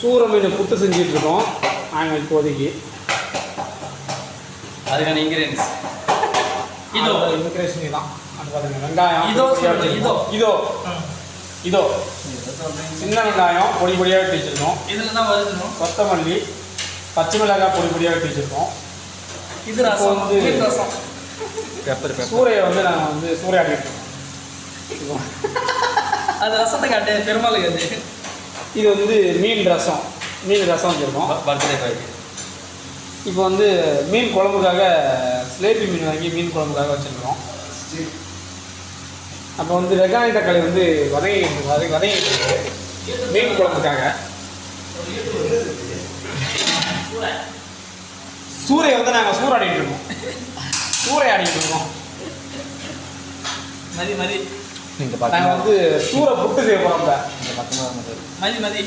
சூற மீன் புட்டு செஞ்சுட்டு இருக்கோம் நாங்கள் இப்போதைக்கு. அதுக்கான இன்கிரியன்ஸ் இதோ இன்கிரேஷன் தான். அது பாருங்க வெங்காயம் இதோ இதோ இதோ சின்ன வெங்காயம் பொடி பொடியாக வெட்டி வச்சுருக்கோம். இதில் தான் வறுக்கணும். கொத்தமல்லி பச்சை மிளகாய் பொடி பொடியாக வெட்டி வச்சுருக்கோம். இது ரசம் வந்து ரசம் சூறையை வந்து நாங்கள் வந்து சூறையாடிட்டு இருக்கோம். அது ரசத்தை காட்டு பெருமாளுக்கு. அது இது வந்து மீன் ரசம் வச்சுருக்கோம் பர்த்டே பாய்க்கு. இப்போ வந்து மீன் குழம்புக்காக ஸ்லேபி மீன் வாங்கி மீன் குழம்புக்காக வச்சுருக்கோம். அப்போ வந்து வெங்காயம் தக்காளி வந்து வதங்கிட்டு இருக்கு மீன் குழம்புக்காக. சூறையை வந்து நாங்கள் சூறையாடிட்டு இருக்கோம். மதி நாங்கள் வந்து சூறை புட்டு செய்ய போகிறோம். மதி